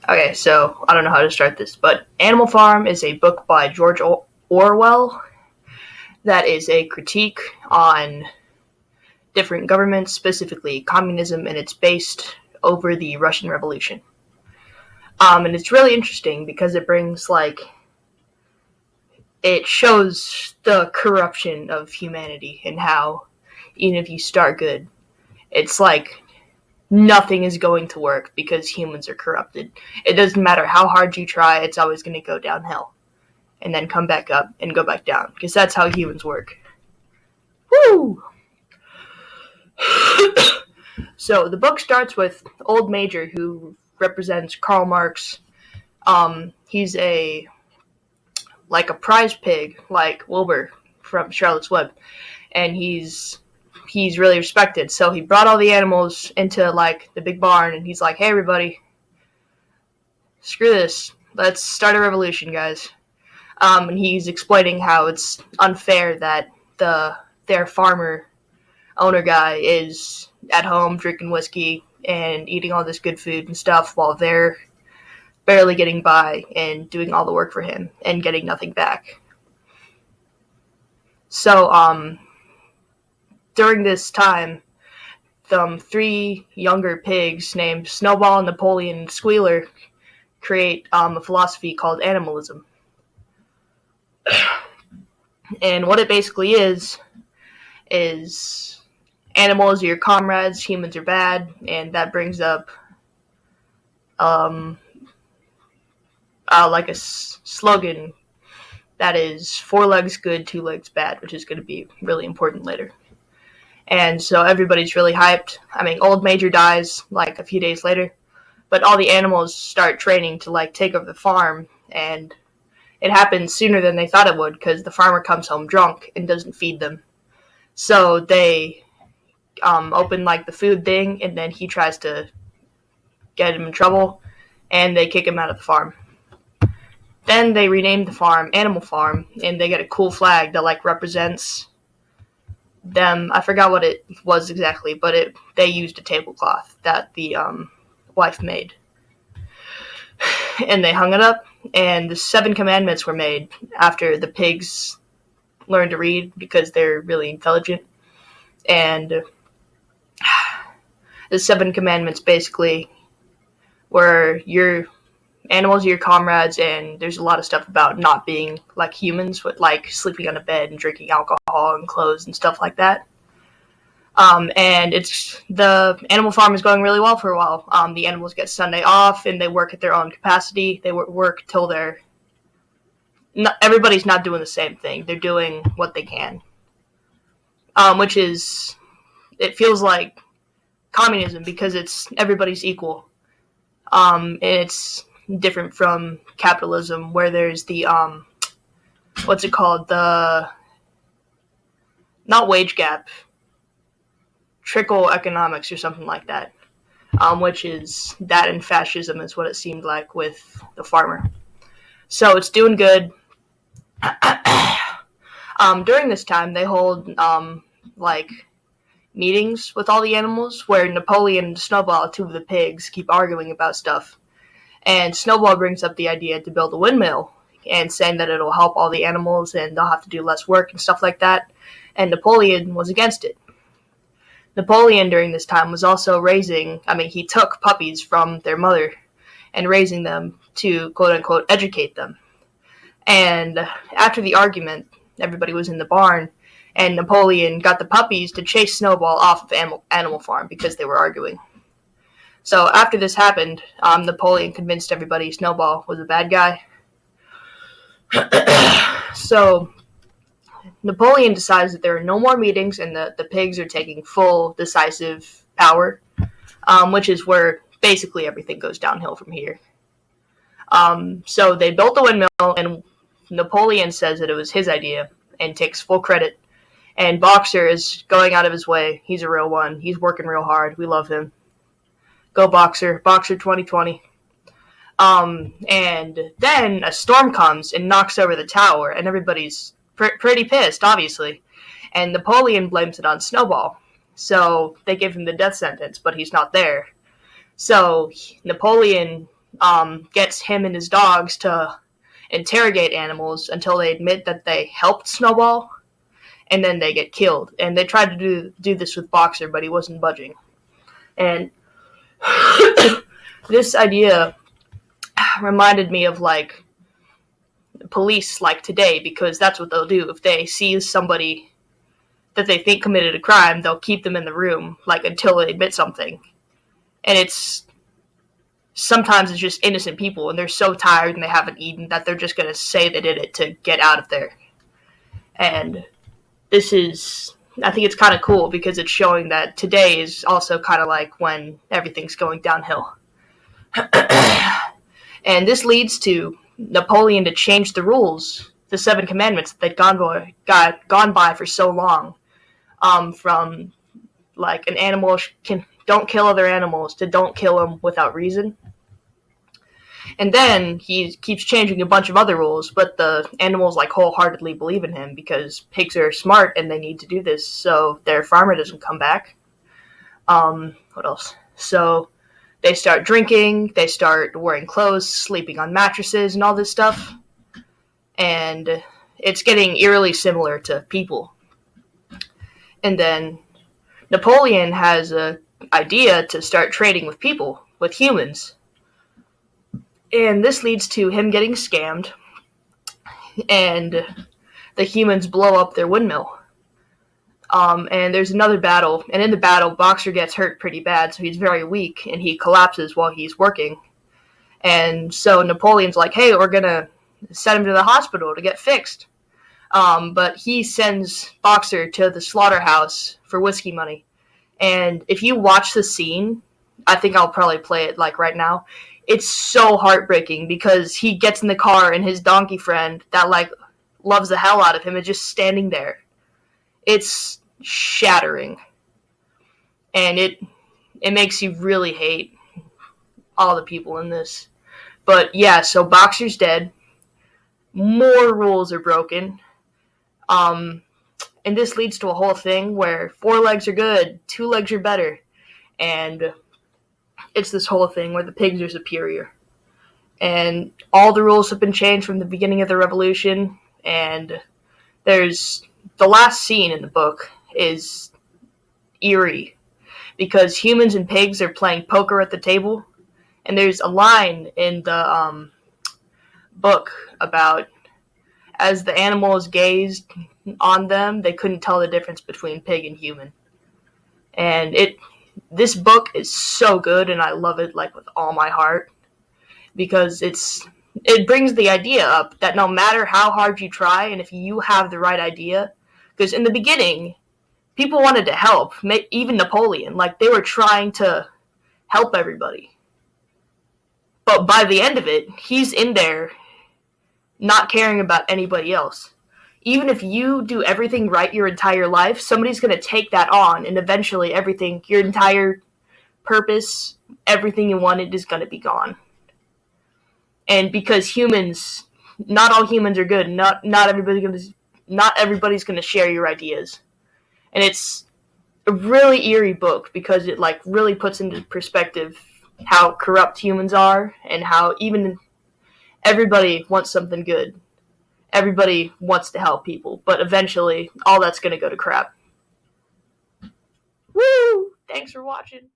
Okay, so I don't know how to start this, but Animal Farm is a book by George Orwell that is a critique on different governments, specifically communism, and it's based over the Russian Revolution. And it's really interesting because it shows the corruption of humanity and how even if you start good, it's like nothing is going to work because humans are corrupted. It doesn't matter how hard you try, it's always going to go downhill and then come back up and go back down because that's how humans work. Woo! So the book starts with Old Major, who represents Karl Marx. He's a prize pig, like Wilbur from Charlotte's Web, and he's really respected. So he brought all the animals into the big barn, and he's like, "Hey, everybody, screw this. Let's start a revolution, guys." And he's explaining how it's unfair that their farmer owner guy is at home drinking whiskey and eating all this good food and stuff while they're barely getting by and doing all the work for him and getting nothing back. So, during this time, three younger pigs named Snowball, Napoleon, and Squealer create a philosophy called animalism. And what it basically is animals are your comrades, humans are bad, and that brings up a slogan that is 4 legs good, 2 legs bad, which is going to be really important later. And so everybody's really hyped. I mean, Old Major dies a few days later, but all the animals start training to take over the farm, and it happens sooner than they thought it would because the farmer comes home drunk and doesn't feed them. So they open the food thing, and then he tries to get him in trouble, and they kick him out of the farm. Then they rename the farm Animal Farm, and they get a cool flag that represents them. I forgot what it was exactly, but they used a tablecloth that the wife made, and they hung it up. And the 7 commandments were made after the pigs learned to read because they're really intelligent. And the 7 commandments basically were your animals are your comrades, and there's a lot of stuff about not being like humans, with sleeping on a bed and drinking alcohol and clothes and stuff like that. And the Animal Farm is going really well for a while. The animals get Sunday off, and they work at their own capacity. They work till everybody's not doing the same thing. They're doing what they can, which is, it feels like communism because it's everybody's equal. And it's different from capitalism where there's the what's it called, the not wage gap, trickle economics or something like that, which is that, and fascism is what it seemed like with the farmer. So it's doing good. During this time they hold meetings with all the animals where Napoleon and Snowball, 2 of the pigs, keep arguing about stuff. And Snowball brings up the idea to build a windmill and saying that it'll help all the animals and they'll have to do less work and stuff like that. And Napoleon was against it. Napoleon during this time was also he took puppies from their mother and raising them to quote-unquote educate them. And after the argument, everybody was in the barn, and Napoleon got the puppies to chase Snowball off of Animal Farm because they were arguing. So after this happened, Napoleon convinced everybody Snowball was a bad guy. So Napoleon decides that there are no more meetings and the pigs are taking full decisive power, which is where basically everything goes downhill from here. So they built the windmill, and Napoleon says that it was his idea and takes full credit. And Boxer is going out of his way. He's a real one. He's working real hard. We love him. Go Boxer. Boxer 2020. And then a storm comes and knocks over the tower, and everybody's pretty pissed, obviously. And Napoleon blames it on Snowball. So they give him the death sentence, but he's not there. So Napoleon gets him and his dogs to interrogate animals until they admit that they helped Snowball, and then they get killed. And they tried to do this with Boxer, but he wasn't budging. And this idea reminded me of like police like today, because that's what they'll do. If they see somebody that they think committed a crime, they'll keep them in the room like until they admit something. And sometimes it's just innocent people, and they're so tired and they haven't eaten that they're just going to say they did it to get out of there. And I think it's kind of cool because it's showing that today is also kind of like when everything's going downhill. And this leads to Napoleon to change the rules, the 7 commandments that gone by for so long, from like an animal don't kill other animals to don't kill them without reason. And then he keeps changing a bunch of other rules, but the animals like wholeheartedly believe in him because pigs are smart and they need to do this so their farmer doesn't come back. What else? So they start drinking, they start wearing clothes, sleeping on mattresses, and all this stuff. And it's getting eerily similar to people. And then Napoleon has an idea to start trading with people, with humans. And this leads to him getting scammed, and the humans blow up their windmill. And there's another battle, and in the battle, Boxer gets hurt pretty bad, so he's very weak, and he collapses while he's working. And so Napoleon's like, hey, we're going to send him to the hospital to get fixed. But he sends Boxer to the slaughterhouse for whiskey money. And if you watch the scene, I think I'll probably play it like right now. It's so heartbreaking because he gets in the car and his donkey friend that like loves the hell out of him is just standing there. It's shattering. And it makes you really hate all the people in this. But yeah, so Boxer's dead. More rules are broken. And this leads to a whole thing where 4 legs are good, 2 legs are better. And it's this whole thing where the pigs are superior. And all the rules have been changed from the beginning of the revolution. And there's the last scene in the book is eerie because humans and pigs are playing poker at the table. And there's a line in the book about as the animals gazed on them, they couldn't tell the difference between pig and human. And this book is so good, and I love it like with all my heart because it brings the idea up that no matter how hard you try, and if you have the right idea, because in the beginning, people wanted to help, even Napoleon, like they were trying to help everybody. But by the end of it, he's in there not caring about anybody else. Even if you do everything right your entire life, somebody's going to take that on, and eventually your entire purpose, everything you wanted is going to be gone. And because not all humans are good, not everybody's going to share your ideas. And it's a really eerie book because it like really puts into perspective how corrupt humans are and how even everybody wants something good. Everybody wants to help people, but eventually all that's going to go to crap. Woo! Thanks for watching.